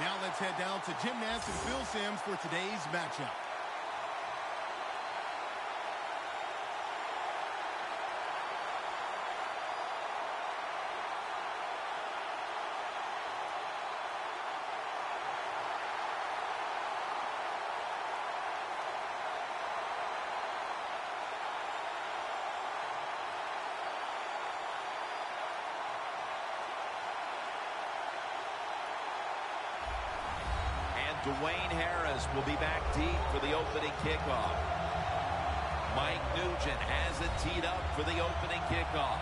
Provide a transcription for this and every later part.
Now let's head down to Jim Nance and Phil Simms for today's matchup. Dwayne Harris will be back deep for the opening kickoff. Mike Nugent has it teed up for the opening kickoff.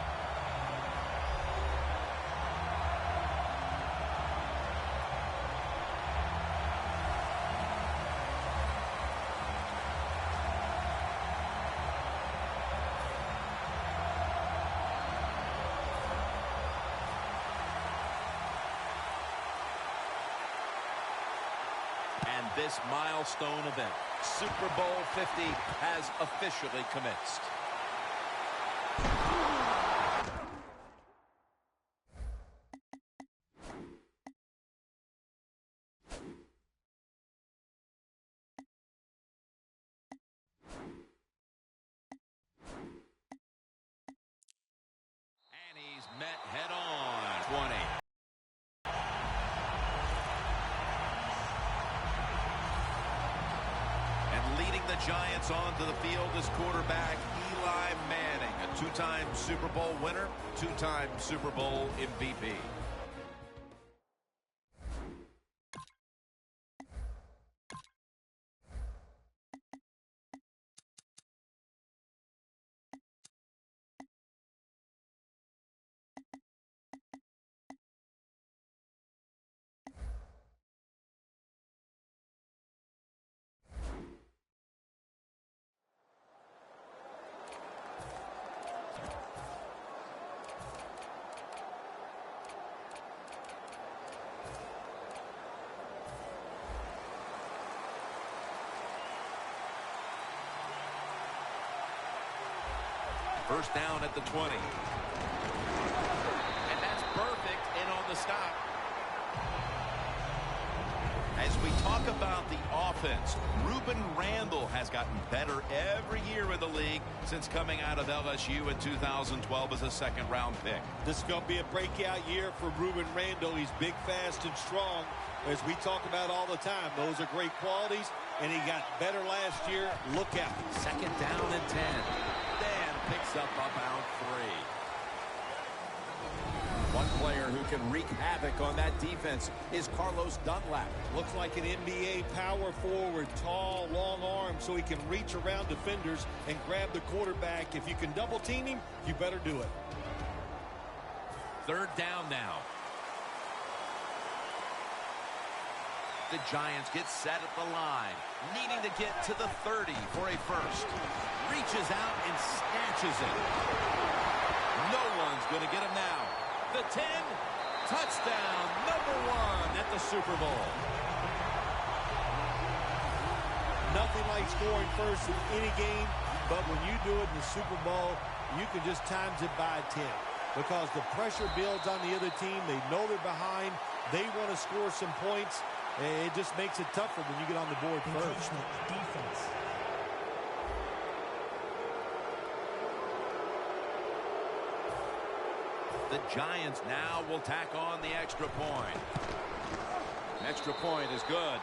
And this milestone event, Super Bowl 50, has officially commenced. And he's met head-on. 20. Leading the Giants onto the field is quarterback Eli Manning, a two-time Super Bowl winner, two-time Super Bowl MVP. First down at the 20. And that's perfect in on the stop. As we talk about the offense, Ruben Randle has gotten better every year in the league since coming out of LSU in 2012 as a second-round pick. This is going to be a breakout year for Ruben Randle. He's big, fast, and strong, as we talk about all the time. Those are great qualities, and he got better last year. Look out. Second down and 10. Dan picks up about 3. One player who can wreak havoc on that defense is Carlos Dunlap. Looks like an NBA power forward, tall, long arms, so he can reach around defenders and grab the quarterback. If you can double team him, you better do it. Third down now. The Giants get set at the line, needing to get to the 30 for a first. Reaches out and snatches it. No one's going to get him now. The 10, touchdown, number 1 at the Super Bowl. Nothing like scoring first in any game, but when you do it in the Super Bowl, you can just times it by 10. Because the pressure builds on the other team. They know they're behind. They want to score some points. It just makes it tougher when you get on the board first. Defense. The Giants now will tack on the extra point. Extra point is good.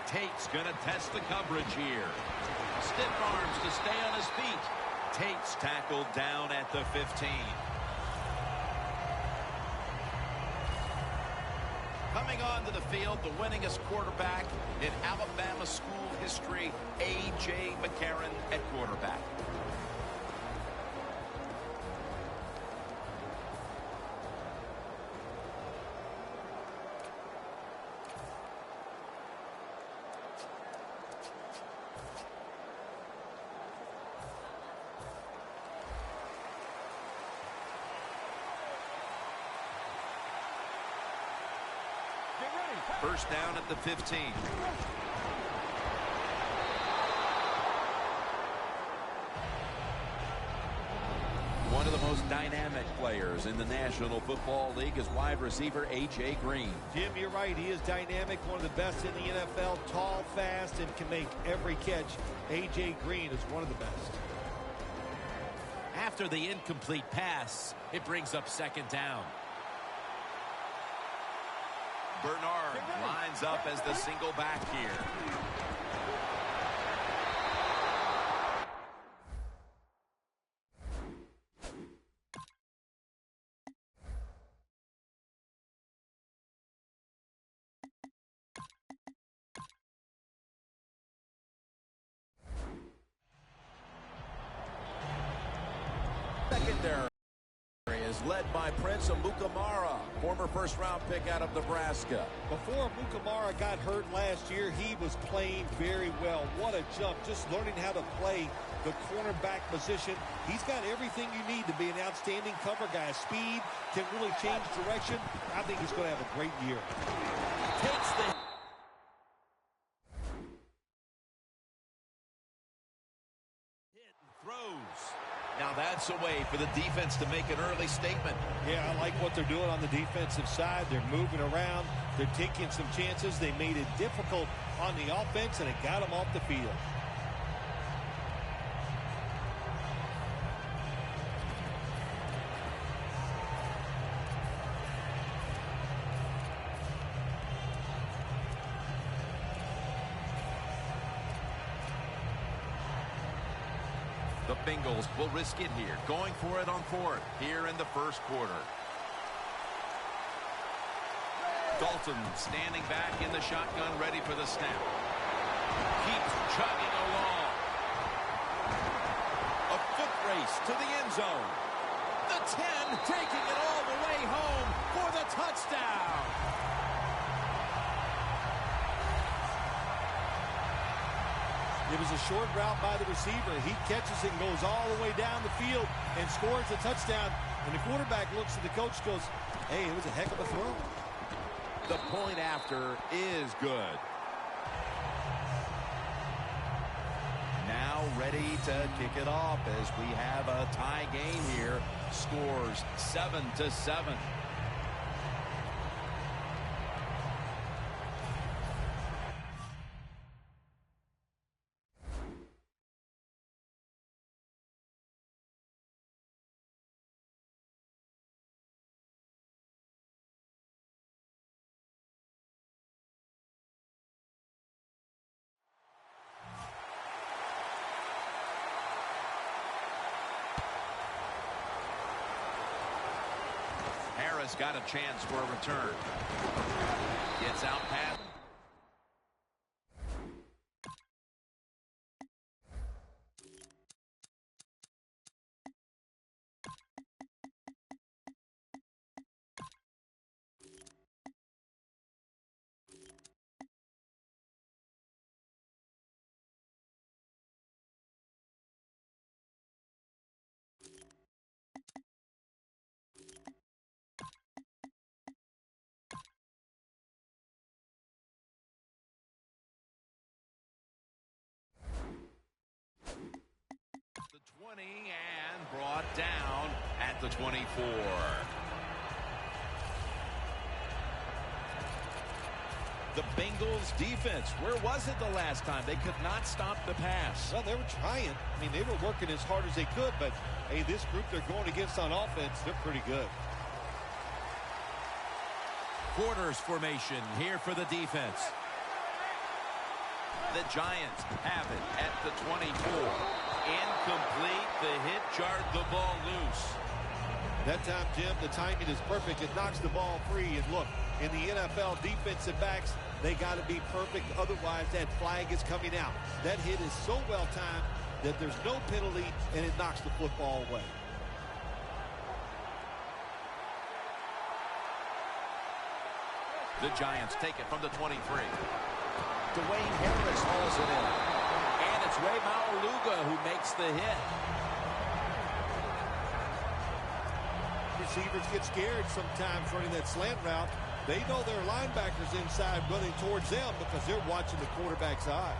Tate's going to test the coverage here. Stiff arms to stay on his feet. Tate's tackled down at the 15. Coming onto the field, the winningest quarterback in Alabama school history, A.J. McCarron at quarterback. First down at the 15. One of the most dynamic players in the National Football League is wide receiver A.J. Green. Jim, you're right. He is dynamic, one of the best in the NFL, tall, fast, and can make every catch. A.J. Green is one of the best. After the incomplete pass, it brings up second down. Bernard lines up as the single back here. Secondary is led by Prince Amukamara, former first-round pick out of Nebraska. Before Amukamara got hurt last year, he was playing very well. What a jump, just learning how to play the cornerback position. He's got everything you need to be an outstanding cover guy. Speed, can really change direction. I think he's going to have a great year. Takes the hit and throws. Now that's a way for the defense to make an early statement. Yeah, I like what they're doing on the defensive side. They're moving around. They're taking some chances. They made it difficult on the offense, and it got them off the field. The Bengals will risk it here, going for it on fourth here in the first quarter. Dalton standing back in the shotgun, ready for the snap. Keeps chugging along. A foot race to the end zone. The 10 taking it all the way home for the touchdown. It was a short route by the receiver. He catches it and goes all the way down the field and scores a touchdown. And the quarterback looks at the coach, goes, hey, it was a heck of a throw. The point after is good. Now ready to kick it off as we have a tie game here. Scores 7-7. Harris got a chance for a return. Gets out past. The 20 and brought down at the 24. The Bengals defense, where was it the last time? They could not stop the pass. Well, they were trying. I mean, they were working as hard as they could, but, hey, this group they're going against on offense, they're pretty good. Quarters formation here for the defense. The Giants have it at the 24. Incomplete. The hit jarred the ball loose. That time, Jim, the timing is perfect. It knocks the ball free. And look, in the NFL, defensive backs, they got to be perfect. Otherwise, that flag is coming out. That hit is so well timed that there's no penalty, and it knocks the football away. The Giants take it from the 23. Dwayne Harris hauls it in. And it's Ray Maualuga who makes the hit. Receivers get scared sometimes running that slant route. They know their linebackers inside running towards them because they're watching the quarterback's eyes.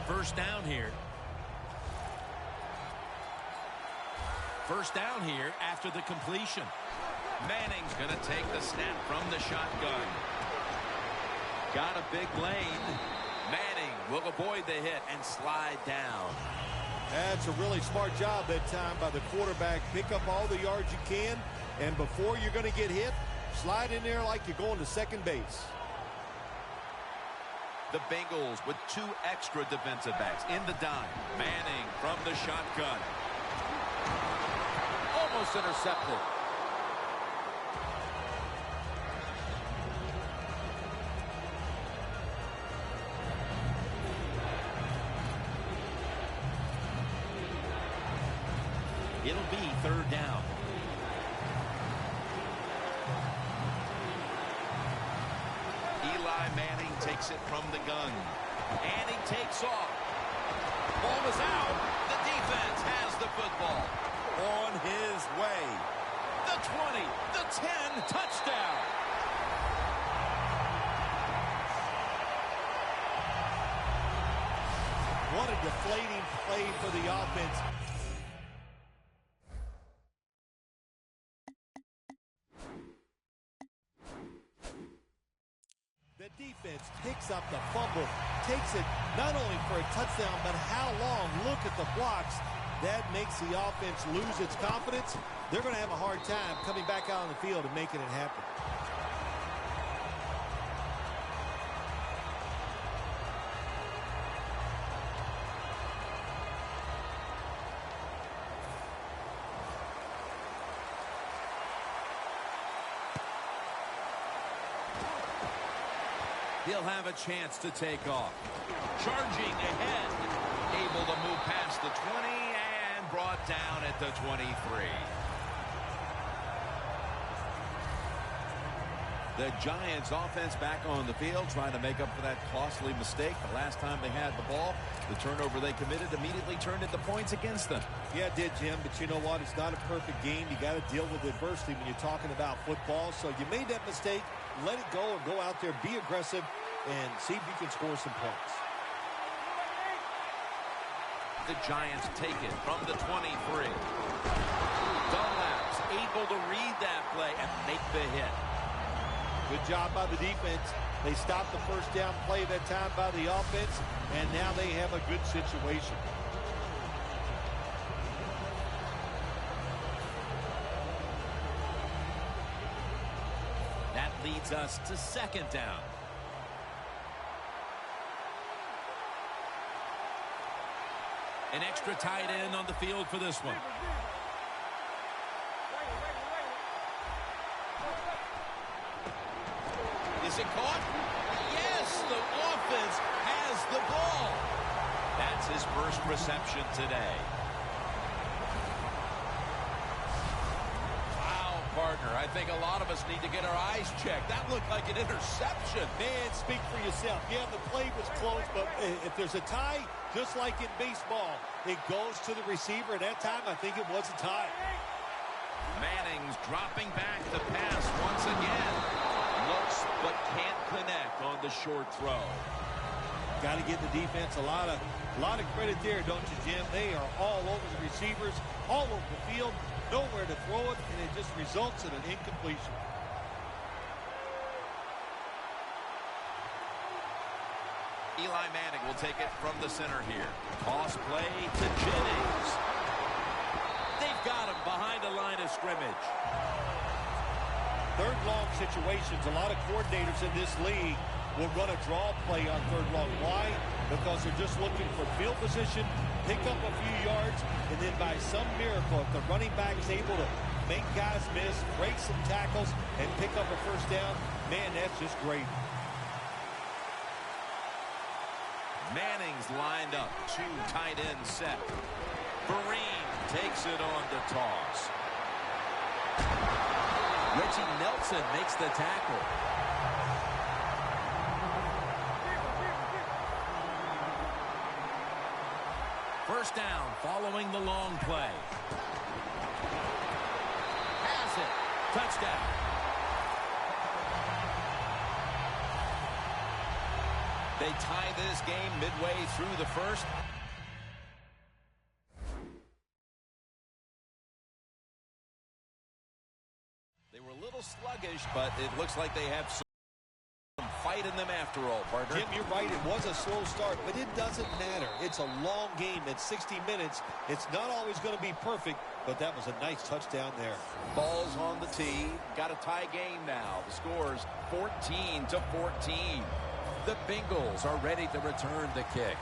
First down here. First down here after the completion. Manning's going to take the snap from the shotgun. Got a big lane. Manning will avoid the hit and slide down. That's a really smart job that time by the quarterback. Pick up all the yards you can, and before you're going to get hit, slide in there like you're going to second base. The Bengals with 2 extra defensive backs in the dime. Manning from the shotgun. Almost intercepted. It'll be third down. Eli Manning takes it from the gun. And he takes off. Ball is out. The defense has the football. On his way. The 20, the 10, touchdown. What a deflating play for the offense. The defense picks up the fumble, takes it not only for a touchdown, but how long? Look at the blocks. That makes the offense lose its confidence. They're going to have a hard time coming back out on the field and making it happen. He'll have a chance to take off. Charging ahead. Able to move past the 20 and brought down at the 23. The Giants offense back on the field trying to make up for that costly mistake. The last time they had the ball, the turnover they committed immediately turned into points against them. Yeah, it did, Jim, but you know what? It's not a perfect game. You got to deal with adversity when you're talking about football. So you made that mistake. Let it go and go out there, be aggressive, and see if you can score some points. The Giants take it from the 23. Dunlap's able to read that play and make the hit. Good job by the defense. They stopped the first down play that time by the offense, and now they have a good situation. That leads us to second down. An extra tight end on the field for this one. Is it caught? Yes, the offense has the ball. That's his first reception today. Wow, partner. I think a lot of us need to get our eyes checked. That looked like an interception. Man, speak for yourself. Yeah, the play was close, but if there's a tie, just like in baseball, it goes to the receiver. At that time, I think it was a tie. Manning's dropping back to pass once again. Looks but can't connect on the short throw. Got to give the defense a lot of credit there, don't you, Jim? They are all over the receivers, all over the field, nowhere to throw it, and it just results in an incompletion. Eli Manning will take it from the center here. Toss play to Jennings. They've got him behind the line of scrimmage. Third long situations, a lot of coordinators in this league will run a draw play on third long. Why? Because they're just looking for field position, pick up a few yards, and then by some miracle, if the running back is able to make guys miss, break some tackles, and pick up a first down, man, that's just great. Manning's lined up. 2 tight ends set. Vereen takes it on the toss. Reggie Nelson makes the tackle. First down following the long play. Has it. Touchdown. They tie this game midway through the first. They were a little sluggish, but it looks like they have some fight in them after all, partner. Jim, you're right. It was a slow start, but it doesn't matter. It's a long game at 60 minutes. It's not always going to be perfect, but that was a nice touchdown there. Ball's on the tee. Got a tie game now. The score's 14-14. The Bengals are ready to return the kick.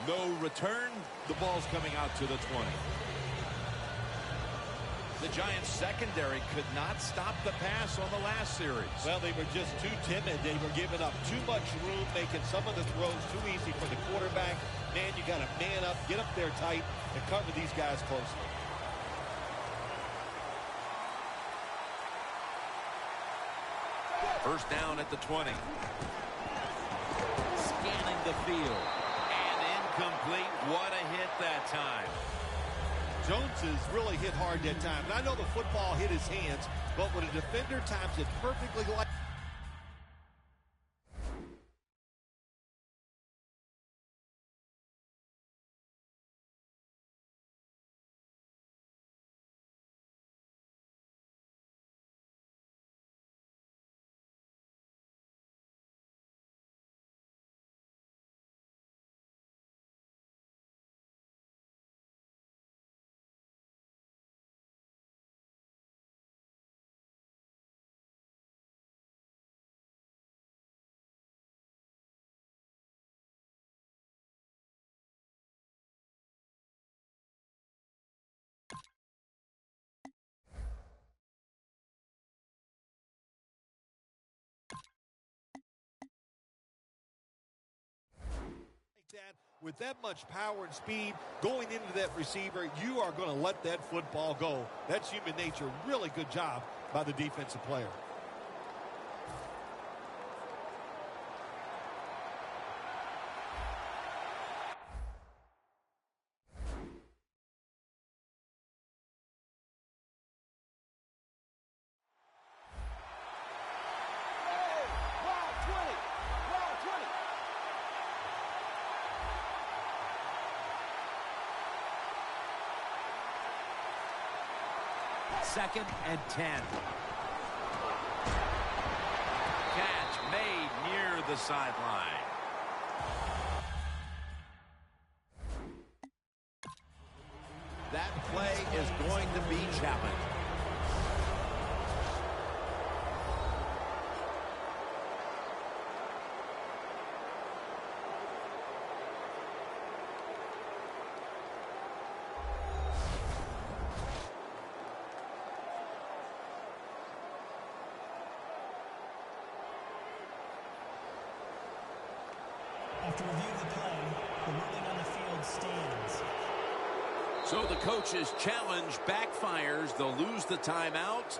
No return. The ball's coming out to the 20. The Giants secondary could not stop the pass on the last series. Well, they were just too timid. They were giving up too much room, making some of the throws too easy for the quarterback. Man, you got to man up, get up there tight, and cover these guys closely. First down at the 20. Scanning the field. And incomplete. What a hit that time. Jones has really hit hard that time. And I know the football hit his hands, but when a defender times it perfectly like... With that much power and speed going into that receiver, you are going to let that football go. That's human nature. Really good job by the defensive player. Second and 10. Catch made near the sideline. That play is going to be challenged. After review of the play, the ruling on the field stands. So the coach's challenge backfires. They'll lose the timeout,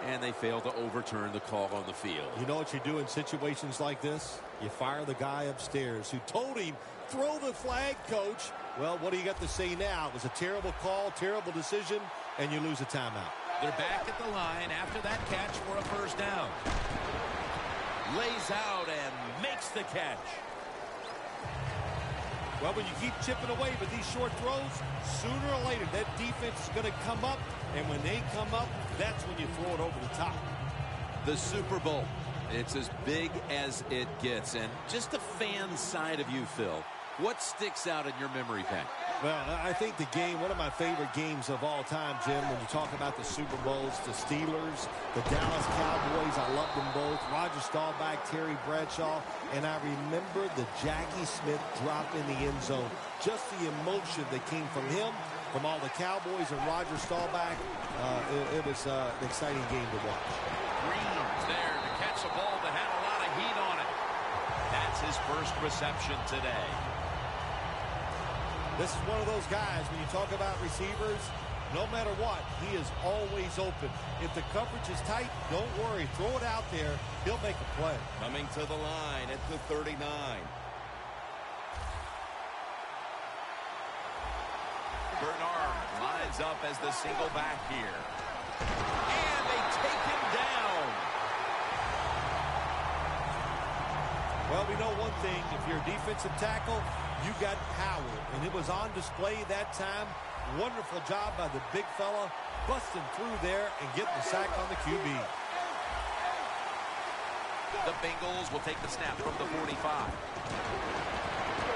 and they fail to overturn the call on the field. You know what you do in situations like this? You fire the guy upstairs who told him, throw the flag, coach. Well, what do you got to say now? It was a terrible call, terrible decision, and you lose a timeout. They're back at the line after that catch for a first down. Lays out and makes the catch. Well, when you keep chipping away with these short throws, sooner or later that defense is going to come up, and when they come up, that's when you throw it over the top. The Super Bowl, it's as big as it gets. And just the fan side of you, Phil, what sticks out in your memory bank? Well, I think the game, one of my favorite games of all time, Jim, when you talk about the Super Bowls, the Steelers, the Dallas Cowboys, I love them both. Roger Staubach, Terry Bradshaw, and I remember the Jackie Smith drop in the end zone. Just the emotion that came from him, from all the Cowboys and Roger Staubach. It was an exciting game to watch. Green's there to catch a ball that had a lot of heat on it. That's his first reception today. This is one of those guys, when you talk about receivers, No matter what, he is always open. If the coverage is tight, don't worry. Throw it out there. He'll make a play. Coming to the line at the 39. Bernard lines up as the single back here. And they take him down. Well, we know one thing. If you're a defensive tackle, you got power. And it was on display that time. Wonderful job by the big fella, busting through there and getting the sack on the QB. The Bengals will take the snap from the 45.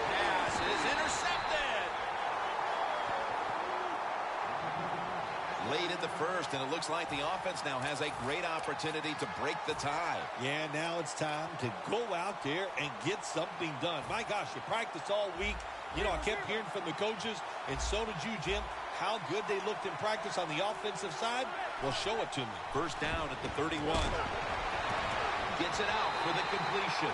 Pass is intercepted. Late in the first, and it looks like the offense now has a great opportunity to break the tie. Yeah, now it's time to go out there and get something done. My gosh, you practiced all week. You know, I kept hearing from the coaches, and so did you, Jim, how good they looked in practice on the offensive side. Well, show it to me. First down at the 31. Gets it out for the completion.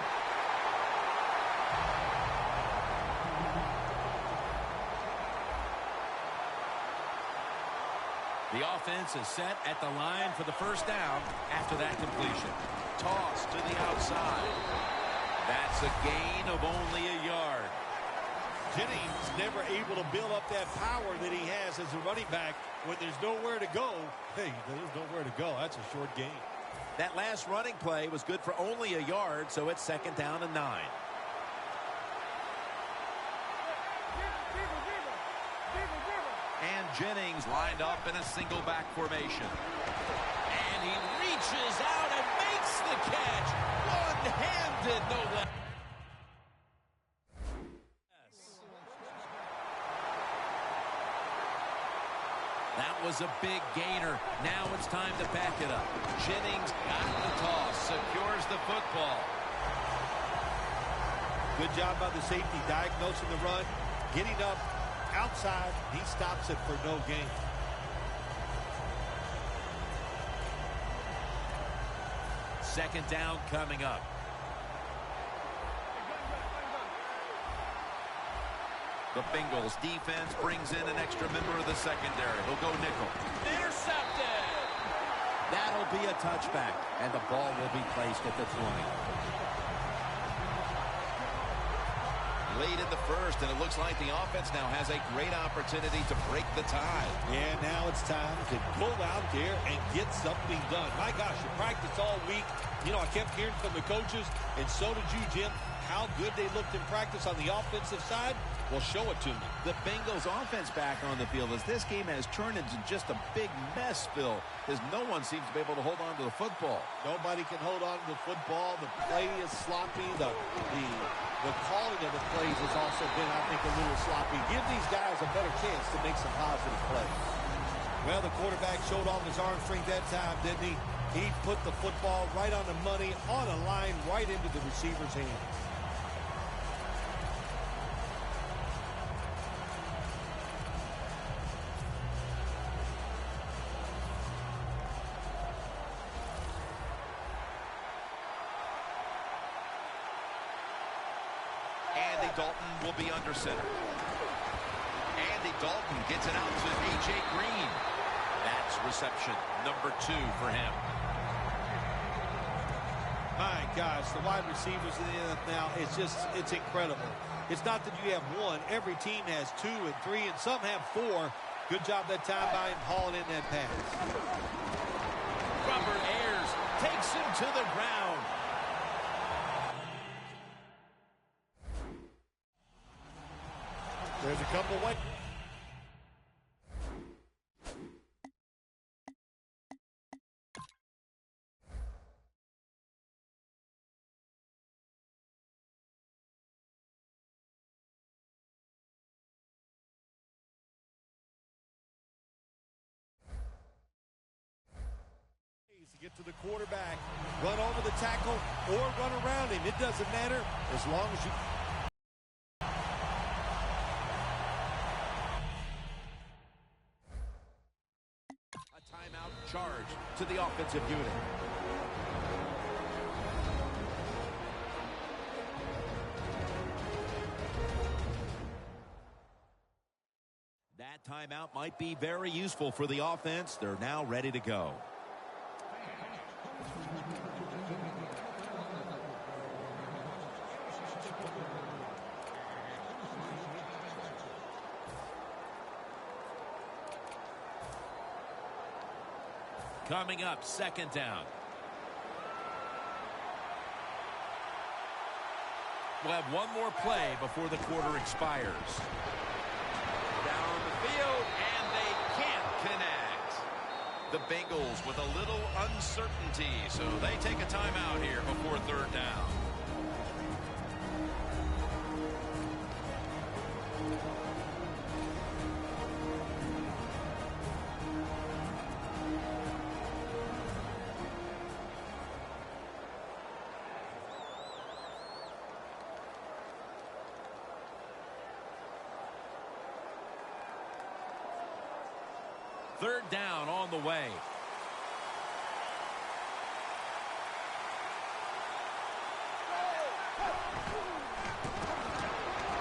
The offense is set at the line for the first down after that completion. Toss to the outside. That's a gain of only a yard. Jennings never able to build up that power that he has as a running back. When there's nowhere to go, hey, there's nowhere to go. That's a short gain. That last running play was good for only a yard, so it's second down and 9. And Jennings lined up in a single back formation. And he reaches out and makes the catch. One-handed, no less. That was a big gainer. Now it's time to back it up. Jennings got the toss, secures the football. Good job by the safety diagnosing the run, getting up outside. He stops it for no gain. Second down coming up. The Bengals defense brings in an extra member of the secondary. He'll go nickel. Intercepted! That'll be a touchback, and the ball will be placed at the 20. Late in the first, and it looks like the offense now has a great opportunity to break the tie. Yeah, now it's time to go out there and get something done. My gosh, you practiced all week. You know, I kept hearing from the coaches, and so did you, Jim, how good they looked in practice on the offensive side. Well, show it to me. The Bengals offense back on the field as this game has turned into just a big mess, Phil, as no one seems to be able to hold on to the football. Nobody can hold on to the football. The play is sloppy. The calling of the plays has also been, I think, a little sloppy. Give these guys a better chance to make some positive plays. Well, the quarterback showed off his arm strength that time, didn't he? He put the football right on the money, on a line, right into the receiver's hands. Andy Dalton will be under center. Andy Dalton gets it out to A.J. Green. That's reception number 2 for him. My gosh, the wide receivers in the NFL, it's incredible. It's not that you have one. Every team has 2 and 3, and some have 4. Good job that time by him hauling in that pass. Robert Ayers takes him to the ground. There's a couple ways. To get to the quarterback, run over the tackle, or run around him. It doesn't matter as long as you... A timeout charge to the offensive unit. That timeout might be very useful for the offense. They're now ready to go. Coming up, second down. We'll have one more play before the quarter expires. Down the field, and they can't connect. The Bengals with a little uncertainty, so they take a timeout here before third down. Third down on the way.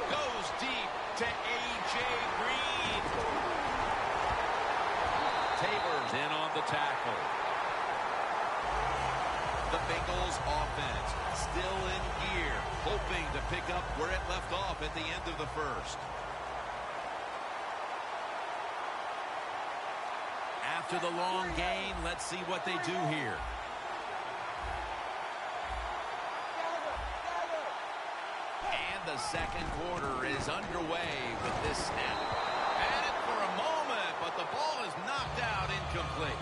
Goes deep to A.J. Green. Taylor's in on the tackle. The Bengals offense still in gear, hoping to pick up where it left off at the end of the first. After the long gain, let's see what they do here. And the second quarter is underway with this snap. Had it for a moment, but the ball is knocked out incomplete.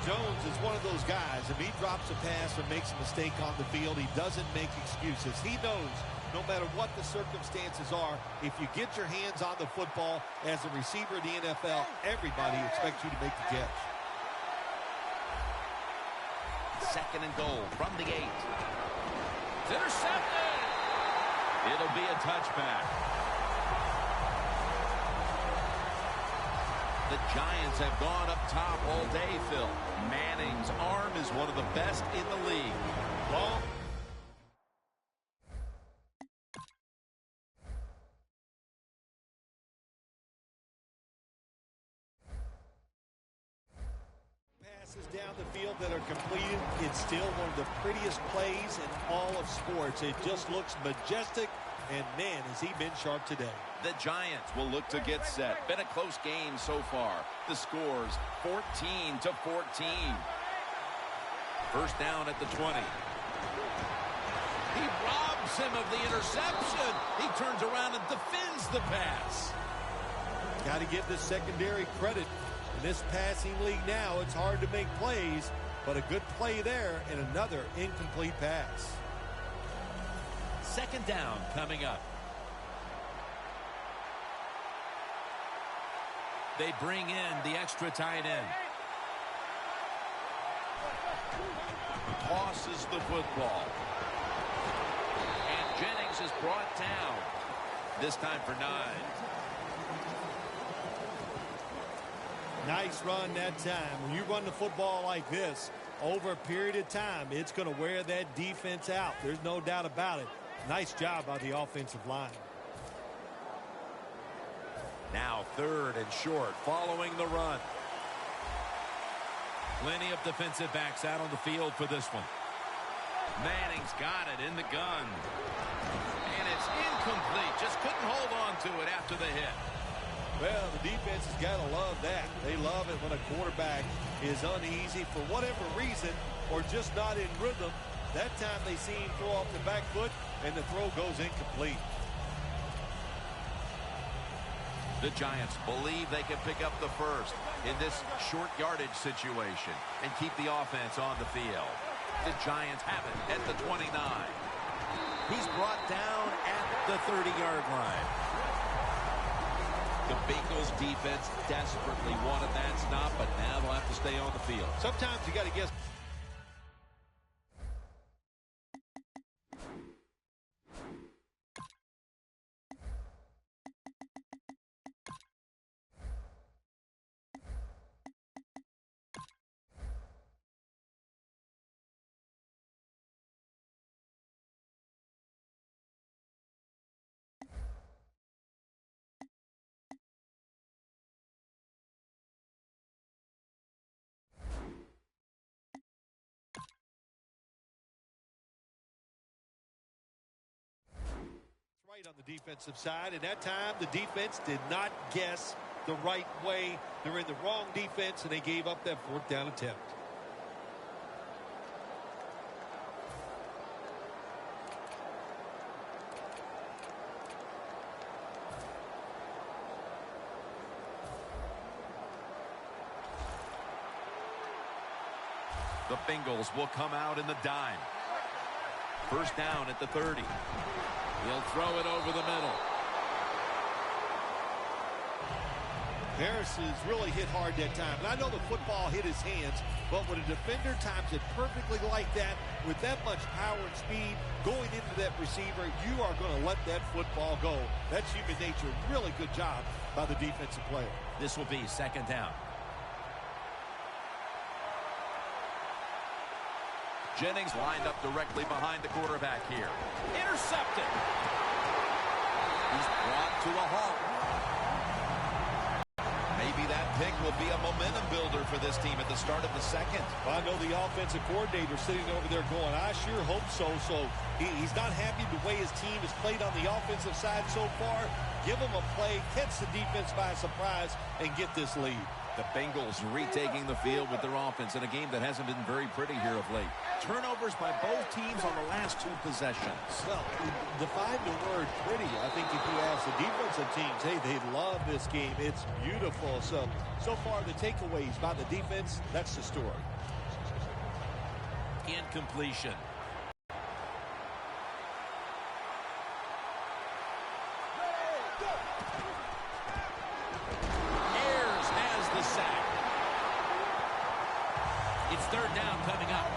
Jones is one of those guys. If he drops a pass or makes a mistake on the field, he doesn't make excuses. He knows no matter what the circumstances are, if you get your hands on the football as a receiver in the NFL, everybody expects you to make the catch. Second and goal from the 8. It's intercepted. It'll be a touchback. The Giants have gone up top all day, Phil. Manning's arm is one of the best in the league. Long passes down the field that are completed. It's still one of the prettiest plays in all of sports. It just looks majestic, and man, has he been sharp today. The Giants will look to get set. Been a close game so far. The score's 14-14. First down at the 20. He robs him of the interception. He turns around and defends the pass. Got to give the secondary credit. In this passing league now, it's hard to make plays, but a good play there and another incomplete pass. Second down coming up. They bring in the extra tight end. Tosses the football. And Jennings is brought down. This time for 9. Nice run that time. When you run the football like this, over a period of time, it's going to wear that defense out. There's no doubt about it. Nice job by the offensive line. Now third and short following the run. Plenty of defensive backs out on the field for this one. Manning's got it in the gun. And it's incomplete. Just couldn't hold on to it after the hit. Well, the defense has got to love that. They love it when a quarterback is uneasy for whatever reason or just not in rhythm. That time they see him throw off the back foot and the throw goes incomplete. The Giants believe they can pick up the first in this short yardage situation and keep the offense on the field. The Giants have it at the 29. He's brought down at the 30-yard line. The Bengals defense desperately wanted that stop, but now they'll have to stay on the field. Sometimes you got to guess. Right on the defensive side, and that time the defense did not guess the right way. They're in the wrong defense, and they gave up that fourth down attempt. The Bengals will come out in the dime. First down at the 30. He'll throw it over the middle. Harris has really hit hard that time. And I know the football hit his hands, but when a defender times it perfectly like that, with that much power and speed going into that receiver, you are going to let that football go. That's human nature. Really good job by the defensive player. This will be second down. Jennings lined up directly behind the quarterback here. Intercepted. He's brought to a halt. Maybe that pick will be a momentum builder for this team at the start of the second. Well, I know the offensive coordinator sitting over there going, I sure hope so. So he's not happy the way his team has played on the offensive side so far. Give him a play, catch the defense by surprise, and get this lead. The Bengals retaking the field with their offense in a game that hasn't been very pretty here of late. Turnovers by both teams on the last two possessions. Well, define the word pretty. I think if you ask the defensive teams, hey, they love this game. It's beautiful. So far, the takeaways by the defense, that's the story. Incompletion. Ayers has the sack. It's third down coming up.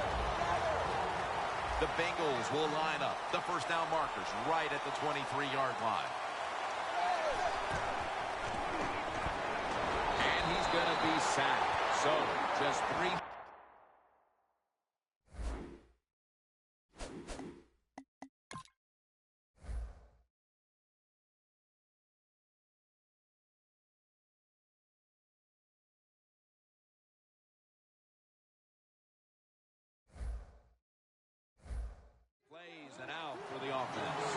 The Bengals will line up the first down markers right at the 23-yard line. And he's going to be sacked. So, just 3. Plays and out for the offense.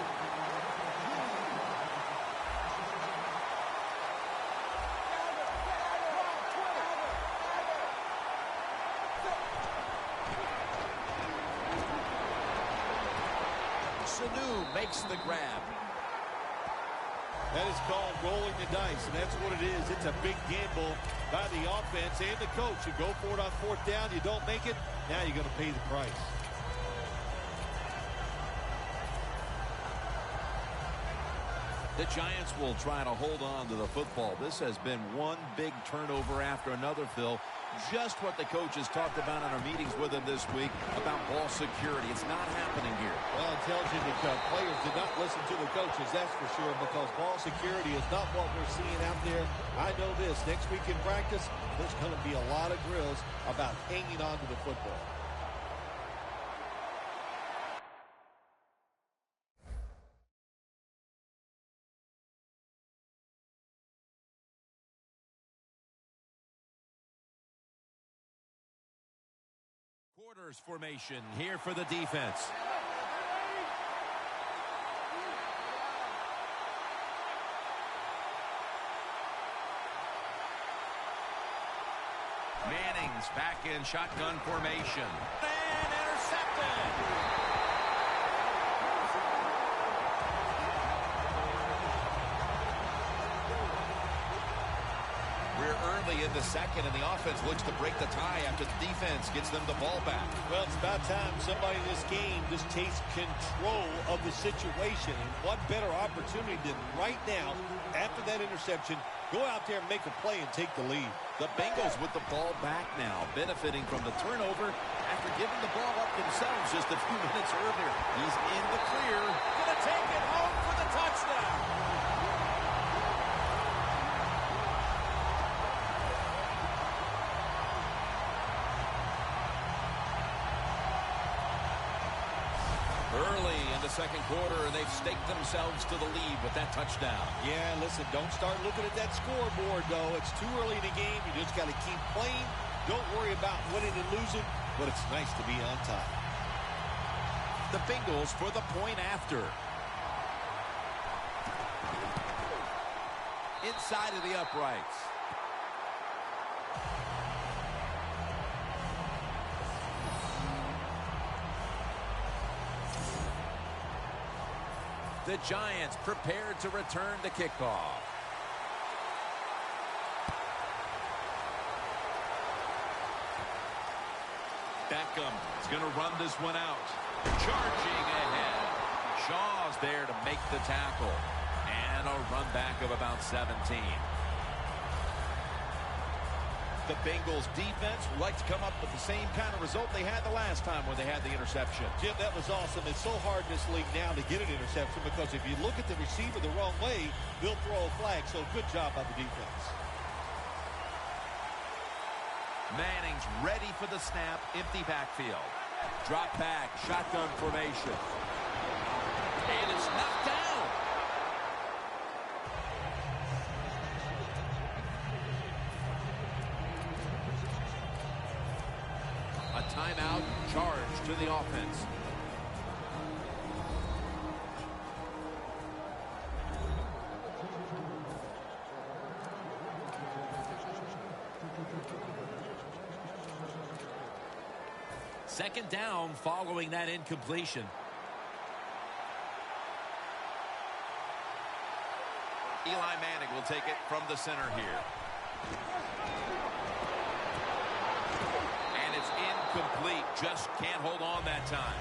Sanu makes the grab. That is called rolling the dice, and that's what it is. It's a big gamble by the offense and the coach. You go for it on fourth down, you don't make it, now you're going to pay the price. The Giants will try to hold on to the football. This has been one big turnover after another, Phil. Just what the coaches talked about in our meetings with him this week about ball security. It's not happening here. Well, it tells you that players did not listen to the coaches, that's for sure, because ball security is not what we're seeing out there. I know this. Next week in practice, there's going to be a lot of drills about hanging on to the football. Quarters formation here for the defense. Manning's back in shotgun formation. And intercepted. Early in the second, and the offense looks to break the tie after the defense gets them the ball back. Well, it's about time somebody in this game just takes control of the situation. And what better opportunity than right now, after that interception, go out there and make a play and take the lead. The Bengals with the ball back now, benefiting from the turnover after giving the ball up themselves just a few minutes earlier. He's in the clear. Gonna take it home for the touchdown. Early in the second quarter, they've staked themselves to the lead with that touchdown. Yeah, listen, don't start looking at that scoreboard, though. It's too early in the game. You just got to keep playing. Don't worry about winning and losing, but it's nice to be on top. The Bengals for the point after. inside of the uprights. The Giants prepared to return the kickoff. Beckham is going to run this one out. Charging ahead. Shaw's there to make the tackle. And a run back of about 17. The Bengals defense would like to come up with the same kind of result they had the last time when they had the interception. Jim, that was awesome. It's so hard in this league now to get an interception because if you look at the receiver the wrong way, they'll throw a flag. So good job by the defense. Manning's ready for the snap. Empty backfield. Drop back. Shotgun formation. And it's knocked down. A timeout charge to the offense. Second down following that incompletion. Eli Manning will take it from the center here. And it's incomplete. Just can't hold on that time.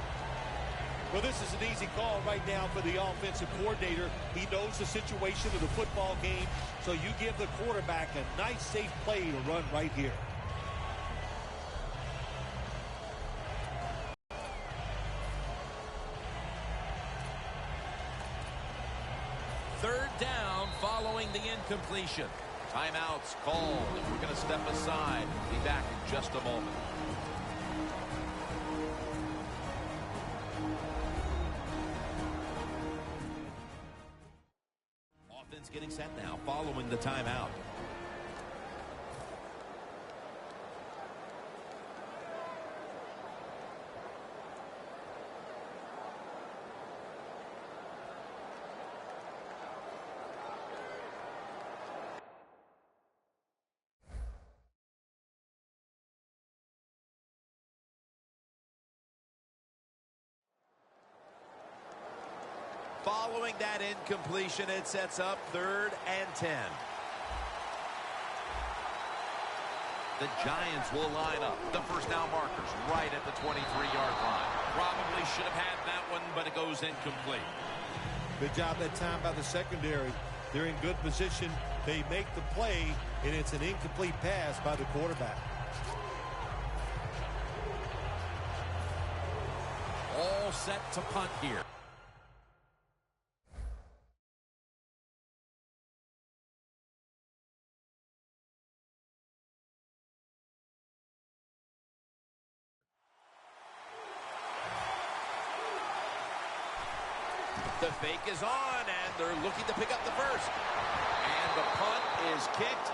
Well, this is an easy call right now for the offensive coordinator. He knows the situation of the football game, so you give the quarterback a nice, safe play to run right here. Third down following the incompletion. Timeouts called. We're going to step aside. Be back in just a moment. Offense getting set now following the timeout. Following that incompletion, it sets up 3rd and 10. The Giants will line up. The first down markers right at the 23-yard line. Probably should have had that one, but it goes incomplete. Good job that time by the secondary. They're in good position. They make the play, and it's an incomplete pass by the quarterback. All set to punt here. The fake is on, and they're looking to pick up the first. And the punt is kicked